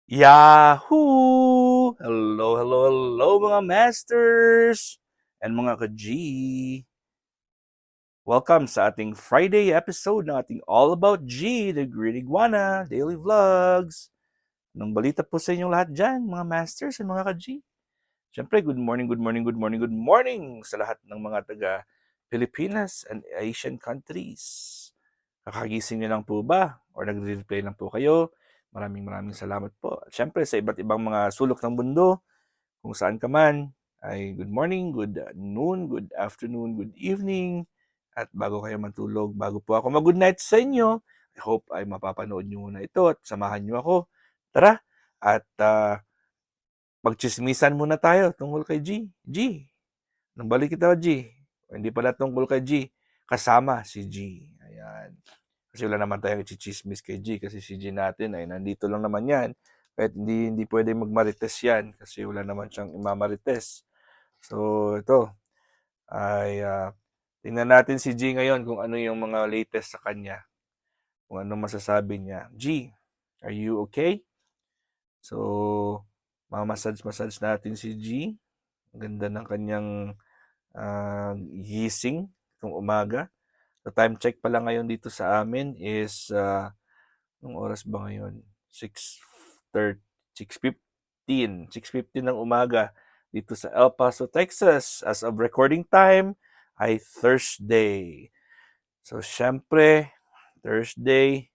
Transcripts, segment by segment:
Yahoo! Hello, hello, hello mga masters and mga ka-G. Welcome sa ating Friday episode ng ating All About G, the Green Iguana Daily Vlogs. Anong balita po sa inyong lahat dyan, mga masters and mga ka-G? Siyempre, good morning, good morning, good morning, good morning sa lahat ng mga taga Pilipinas and Asian countries. Kakagising niyo lang po ba? Or nagre-replay lang po kayo? Maraming salamat po. At syempre sa iba't ibang mga sulok ng mundo, kung saan ka man, ay good morning, good noon, good afternoon, good evening. At bago kayo matulog, bago po ako mag-good night sa inyo, I hope ay mapapanood nyo muna ito at samahan nyo ako. Tara! At magchismisan muna tayo tungkol kay G. G, nang balik kita G. O, hindi pala tungkol kay G, kasama si G. Ayan. Kasi wala naman tayong chichismis kay G kasi si G natin ay nandito lang naman yan. Kahit hindi pwede magmarites yan kasi wala naman siyang imamarites. So ito ay tingnan natin si G ngayon kung ano yung mga latest sa kanya. Kung ano masasabi niya. G, are you okay? So mamassage natin si G. Ang ganda ng kanyang gising itong umaga. So time check pala ngayon dito sa amin is anong oras ba ngayon? 6:30, 6:15 ng umaga dito sa El Paso, Texas. As of recording time ay Thursday. So, syempre, Thursday,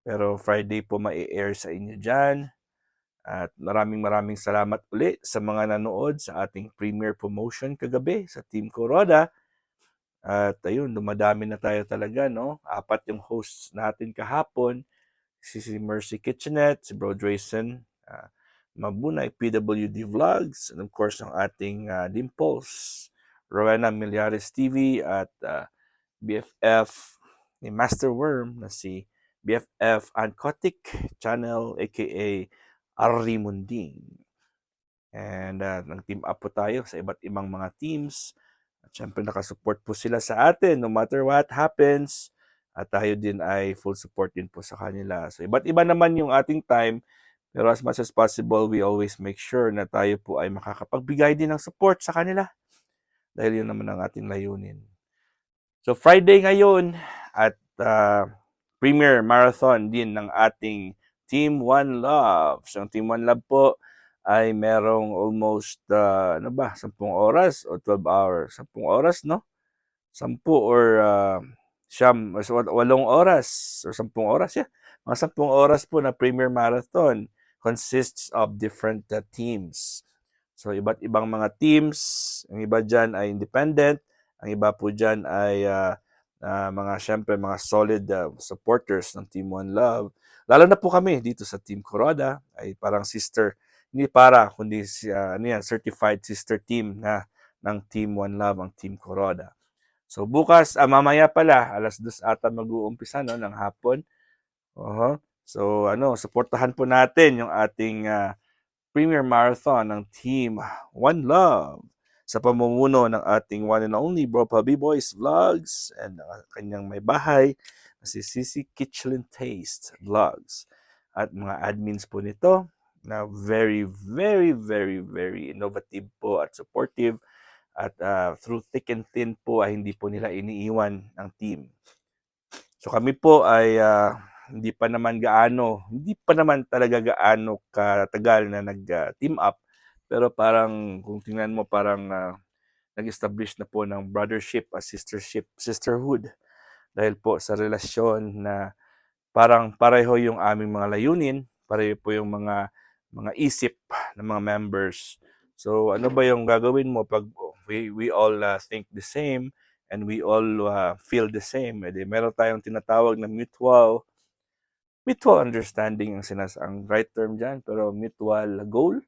pero Friday po mai-air sa inyo dyan. At maraming salamat uli sa mga nanood sa ating premiere promotion kagabi sa Team Coroda. At ayun, dumadami na tayo talaga, no? 4 yung hosts natin kahapon. Si Mercy Kitchenette, si Bro Drayson, Mabunay, PWD Vlogs, and of course ang ating Dimples, Rowena Millares TV, at BFF ni Master Worm na si BFF Ankotic Channel aka Arimunding. And nag-team up po tayo sa iba't ibang mga teams. At syempre nakasupport po sila sa atin no matter what happens. At tayo din ay full support din po sa kanila. So iba't iba naman yung ating time. Pero as much as possible, we always make sure na tayo po ay makakapagbigay din ng support sa kanila. Dahil yun naman ang ating layunin. So Friday ngayon at premiere marathon din ng ating Team One Love. So ang Team One Love po ay merong almost 10 oras o 12 hours. 10 oras, no? 10 or siyam, 8 oras or 10 oras, yeah. Mga 10 oras po na premiere marathon consists of different teams. So iba't ibang mga teams, ang iba dyan ay independent, ang iba po dyan ay mga syempre mga solid supporters ng Team One Love. Lalo na po kami dito sa Team Coroda ay parang sister, hindi para kundi certified sister team na ng Team One Love ang Team Coroda. So bukas, mamaya pala, 2:00 ata mag-uumpisa no, ng hapon. So suportahan po natin yung ating Premier Marathon ng Team One Love sa pamumuno ng ating one and only Bro Pabi Boys Vlogs and kanyang may bahay na si Sisi Kitchen Taste Vlogs. At mga admins po nito na very innovative po at supportive at through thick and thin po ay hindi po nila iniiwan ang team. So kami po ay hindi pa naman talaga gaano katagal na nag-team up. Pero parang kung tingnan mo parang nag-establish na po ng brothership, sisterhood. Dahil po sa relasyon na parang pareho yung aming mga layunin, pareho po yung mga isip ng mga members. So ano ba yung gagawin mo pag we all think the same and we all feel the same? Meron tayong tinatawag na mutual understanding ang right term diyan, pero mutual goal,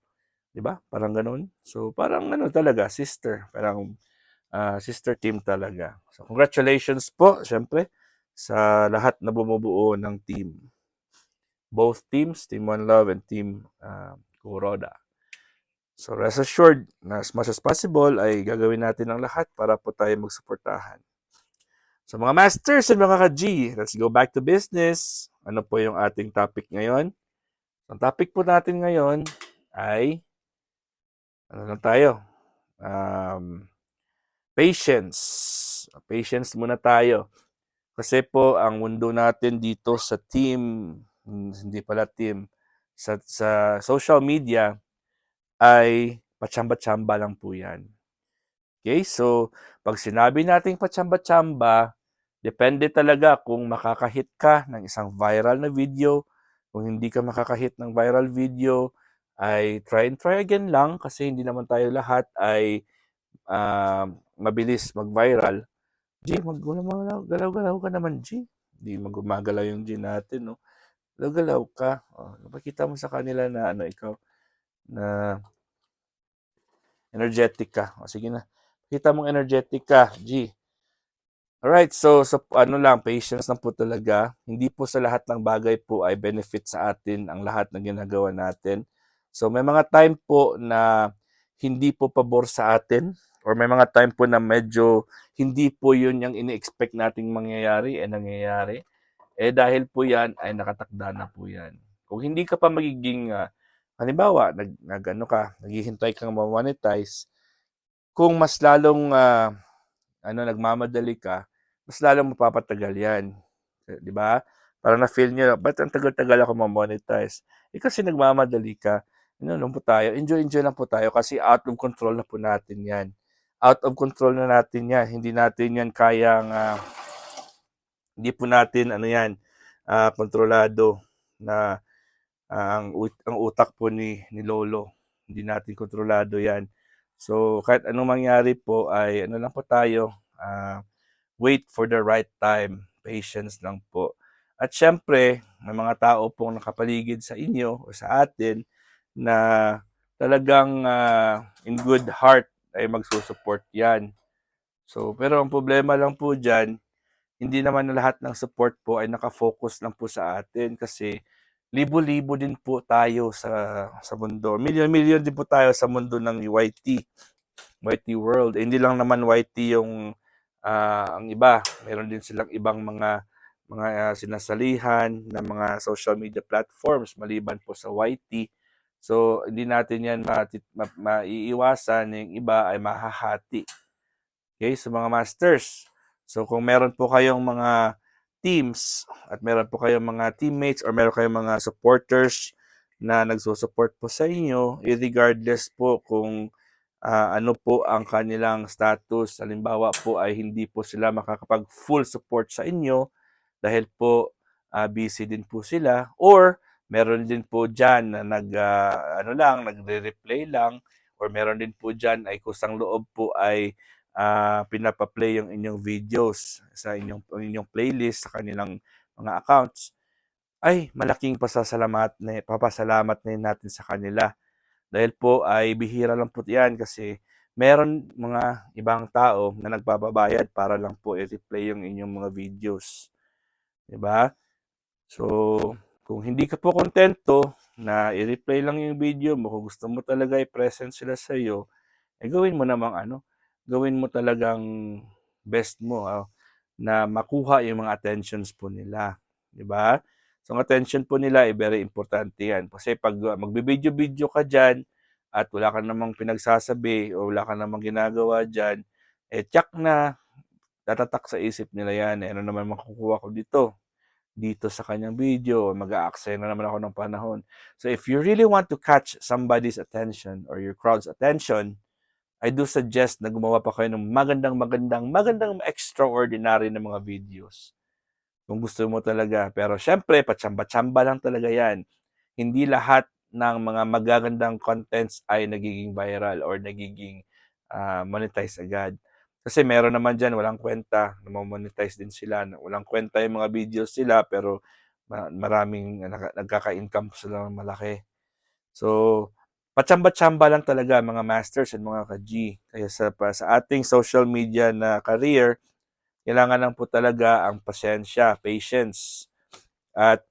'di ba? Parang ganoon. So parang talaga parang sister team talaga. So congratulations po syempre sa lahat na bumubuo ng team. Both teams, Team One Love and Team Kuroda. So rest assured na as much as possible ay gagawin natin ang lahat para po tayo magsuportahan. So mga masters and mga ka-G, let's go back to business. Ano po yung ating topic ngayon? Ang topic po natin ngayon ay ano lang tayo? Patience. Patience muna tayo. Kasi po ang mundo natin dito sa hindi pala team, sa social media ay patsamba-tsamba lang po 'yan. Okay, so 'pag sinabi nating patsamba-tsamba, depende talaga kung makaka-hit ka ng isang viral na video. Kung hindi ka makaka-hit ng viral video, ay try and try again lang kasi hindi naman tayo lahat ay mabilis mag-viral. G, galaw-galaw ka naman, G. Hindi gumagalaw yung G natin, no? Galaw-galaw ka. Oh, napakita mo sa kanila na ano ikaw, na energetic ka. O sige na. Kita mong energetic ka, G. Alright, so ano lang, patience lang po talaga. Hindi po sa lahat ng bagay po ay benefit sa atin ang lahat ng ginagawa natin. So may mga time po na hindi po pabor sa atin or may mga time po na medyo hindi po yun yung ini-expect nating mangyayari nangyayari. Dahil po yan ay nakatakda na po yan. Kung hindi ka pa magiging, halimbawa, naghihintay kang ma-monetize, kung mas lalong nagmamadali ka, mas lalong mapapatagal 'yan, 'di ba? Para na-feel niyo, ba't ang tagal-tagal ako ma-monetize? Kasi nagmamadali ka. Ano lang po tayo, enjoy lang po tayo kasi out of control na po natin 'yan. Out of control na natin 'yan. Hindi natin 'yan kayang hindi po natin ano 'yan, kontrolado na ang utak po ni lolo. Hindi natin kontrolado 'yan. So kahit anong mangyari po ay ano lang po tayo, wait for the right time. Patience lang po. At syempre, may mga tao pong nakapaligid sa inyo o sa atin na talagang in good heart ay magsusupport yan. So, pero ang problema lang po dyan, hindi naman na lahat ng support po ay nakafocus lang po sa atin kasi libo-libo din po tayo sa mundo. Million-million din po tayo sa mundo ng YT world. Hindi lang naman YT yung ang iba. Meron din silang ibang mga sinasalihan na mga social media platforms maliban po sa YT. So, hindi natin yan maiiwasan na yung iba ay mahahati. Okay, so mga masters. So, kung meron po kayong mga teams at meron po kayong mga teammates or meron kayong mga supporters na nagsusupport po sa inyo, regardless po kung ano po ang kanilang status. Halimbawa po ay hindi po sila makakapag full support sa inyo dahil po busy din po sila or meron din po diyan na nagre-replay lang or meron din po diyan ay kusang loob po ay pinapa-play yung inyong videos sa inyong playlist sa kanilang mga accounts, ay malaking papasalamat na natin sa kanila. Dahil po ay bihira lang po 'yan kasi meron mga ibang tao na nagbababayad para lang po i-replay yung inyong mga videos, 'di ba? So, kung hindi ka po kontento na i-replay lang yung video mo, kung gusto mo talaga i-present sila sa iyo, gawin mo namang gawin mo talagang best mo na makuha yung mga attentions po nila, 'di ba? So, ang attention po nila ay very importante 'yan. Kasi pag magbi-video-video ka diyan at wala ka namang pinagsasabi o wala ka namang ginagawa diyan, tiyak na tatatak sa isip nila 'yan. Ano naman makukuha ko dito sa kanyang video, mag-aaksaya na naman ako ng panahon. So if you really want to catch somebody's attention or your crowd's attention, I do suggest na gumawa pa kayo ng magandang extraordinary na mga videos. Kung gusto mo talaga. Pero syempre, patsamba-tsamba lang talaga yan. Hindi lahat ng mga magagandang contents ay nagiging viral or nagiging monetize agad. Kasi meron naman dyan, walang kwenta, monetize din sila. Walang kwenta yung mga videos sila, pero maraming nagkaka-income sila ng malaki. So, patsamba-tsamba lang talaga mga masters and mga ka-G. Kaya sa ating social media na career, kailangan lang po talaga ang pasensya, patience. At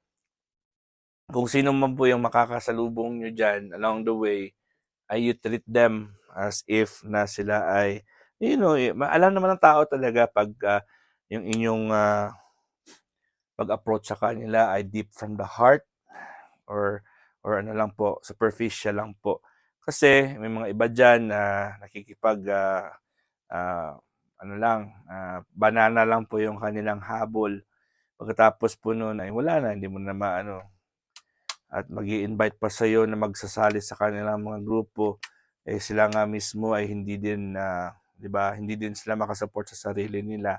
kung sino man po yung makakasalubong nyo dyan along the way, ay you treat them as if na sila ay, alam naman ng tao talaga pag yung inyong pag-approach sa kanila ay deep from the heart or or ano lang po, superficial lang po. Kasi may mga iba diyan na nakikipag, ano lang, banana lang po yung kanilang habol. Pagkatapos po nun ay wala na, hindi mo na maano at mag-i-invite pa sa'yo na magsasali sa kanilang mga grupo, eh, sila nga mismo ay hindi din, 'di ba, hindi din sila makasupport sa sarili nila.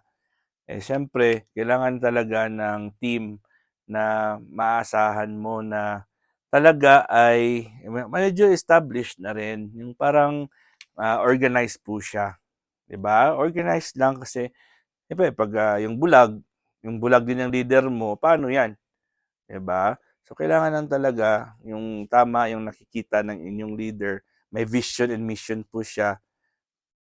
Eh, siyempre kailangan talaga ng team na maaasahan mo na talaga ay medyo established na rin, yung parang, organized po siya, 'di ba? Organized lang kasi siyempre 'pag, yung bulag din ng leader mo, paano 'yan, 'di ba? So, kailangan lang talaga yung tama yung nakikita ng inyong leader, may vision and mission po siya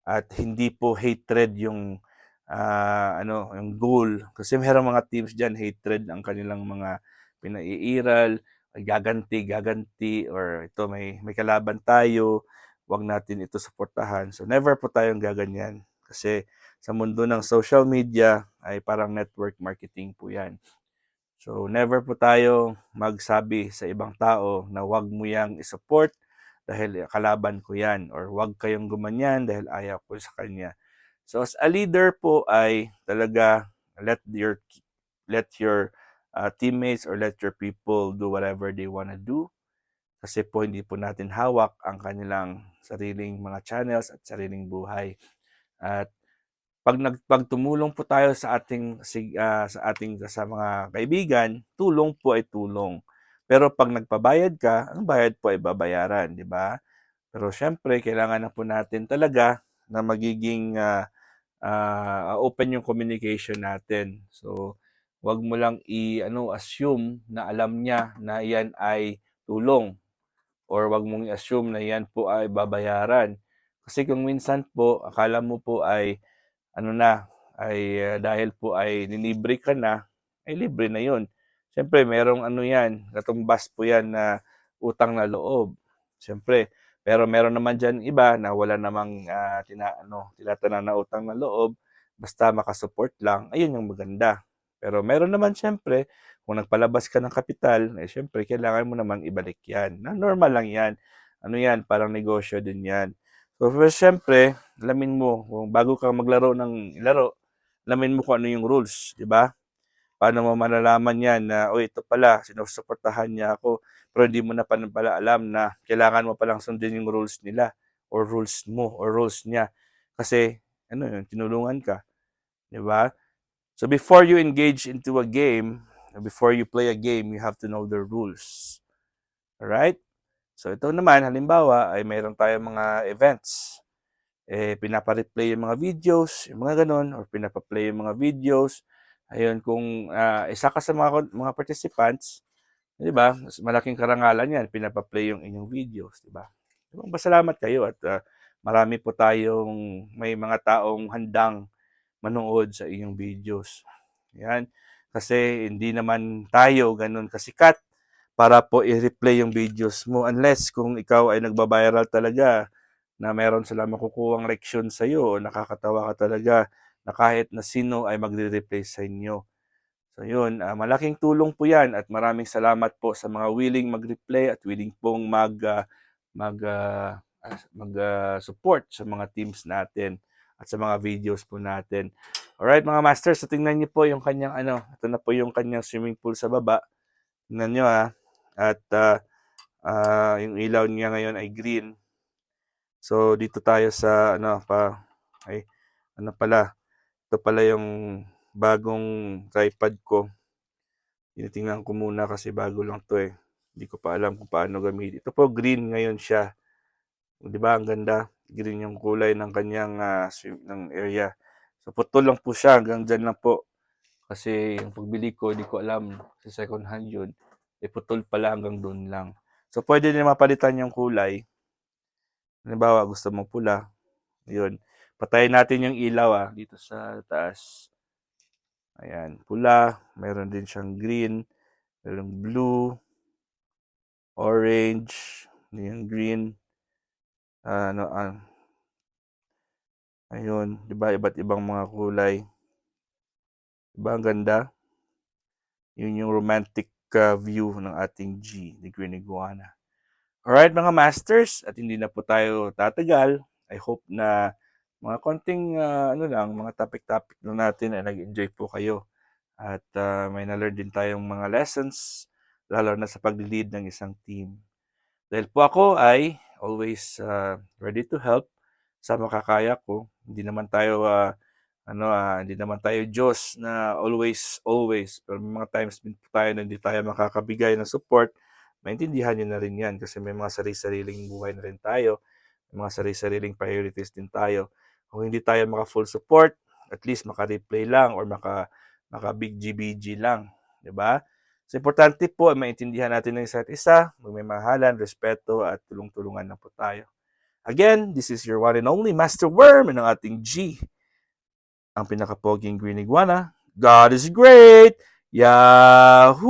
at hindi po hatred yung, yung goal. Kasi merong mga teams diyan hatred ang kanilang mga pinaiiral, gaganti, gaganti or ito may kalaban tayo, 'wag natin ito suportahan. So, never po tayong gaganyan kasi sa mundo ng social media ay parang network marketing po 'yan. So, never po tayo magsabi sa ibang tao na wag mo yang i-support dahil kalaban ko yan or wag kayong gumanyan dahil ayaw ko sa kanya. So, as a leader po ay talaga let your teammates or let your people do whatever they wanna do kasi po hindi po natin hawak ang kanilang sariling mga channels at sariling buhay. At pag tumulong po tayo sa mga kaibigan, tulong po ay tulong. Pero 'pag nagpabayad ka, ang bayad po ay babayaran, 'di ba? Pero siyempre kailangan na po natin talaga na magiging, open yung communication natin. So, 'wag mo lang assume na alam niya na 'yan ay tulong or 'wag mong i-assume na 'yan po ay babayaran. Kasi kung minsan po akala mo po ay ano na, dahil po ay nilibre ka na, ay libre na 'yun. Siyempre merong ano 'yan, katumbas po 'yan na utang na loob, siyempre. Pero meron naman diyan iba na wala namang, tinatanan na utang na loob, basta maka-support lang, ayun yung maganda. Pero meron naman siyempre, kung nagpalabas ka ng kapital, eh, siyempre kailangan mo namang ibalik 'yan, na normal lang 'yan. Ano 'yan, parang negosyo din 'yan. So, first siyempre alamin mo kung bago ka maglaro ng laro, alamin mo kung ano yung rules, 'di ba? Paano mo malalaman 'yan na, "Uy, ito pala sinusuportahan niya ako." Pero hindi mo na pala alam na kailangan mo palang sundin yung rules nila or rules mo or rules niya. Kasi ano 'yun, tinulungan ka, 'di ba? So, before you engage into a game, before you play a game, you have to know the rules. Alright? So, ito naman halimbawa ay mayroon tayong mga events. Eh, pinapa-replay yung mga videos, yung mga gano'n or pinapa-play yung mga videos. Ayun, kung, isa ka sa mga participants, 'di ba, mas malaking karangalan 'yan, pinapa-play yung inyong videos, 'di ba? Magpasalamat kayo at, marami po tayong may mga taong handang manood sa inyong videos. 'Yan, kasi hindi naman tayo gano'n kasikat para po i-replay yung videos mo unless kung ikaw ay nagba-viral talaga na meron silang makukuhang leksyon sa'yo o nakakatawa ka talaga na kahit na sino ay magre-replay sa inyo. So yun, malaking tulong po 'yan at maraming salamat po sa mga willing mag-replay at willing pong support sa mga teams natin at sa mga videos po natin. Alright mga masters, so tingnan niyo po yung kanyang ito na po yung kanyang swimming pool sa baba. Tingnan niyo, at, yung ilaw niya ngayon ay green. So, dito tayo sa ay ano pala, ito pala yung bagong tripod ko. Tinitingnan ko muna kasi bago lang 'to, eh. Hindi ko pa alam kung paano gamitin. Ito po green ngayon siya, 'di ba ang ganda? Green yung kulay ng kanyang, ng area. So, putol lang po siya hanggang diyan lang po. Kasi yung pagbili ko, di ko alam, sa second hand yun, eh, putol pala hanggang dun lang. So, pwede din mapalitan yung kulay. Halimbawa, gusto mo pula, yun. Patayin natin yung ilaw, dito sa taas. Ayan, pula, meron din siyang green, merong blue, orange, yung green, ayun, 'di ba iba't ibang mga kulay. 'Di ba ang ganda? Yun yung romantic view ng ating G, the Green Iguana. Alright mga masters, at hindi na po tayo tatagal. I hope na mga konting mga topic-topic lang natin ay nag-enjoy po kayo. At may na-learn din tayong mga lessons, lalo na sa pag-lead ng isang team. Dahil po ako ay always ready to help sa makakaya ko. Hindi naman tayo Diyos na always. Pero may mga times din po tayo na hindi tayo makakabigay ng support. Maintindihan niyo na rin yan kasi may mga sarili-sariling buhay na rin tayo. May mga sarili-sariling priorities din tayo. Kung hindi tayo maka-full support, at least maka-replay lang or maka-big GBG lang. Diba? So, importante po ay maintindihan natin ng isa't isa, magmamahalan, respeto, at tulong-tulungan na po tayo. Again, this is your one and only Master Worm ng ating G, ang pinaka-poging Green Iguana. God is great! Yahoo!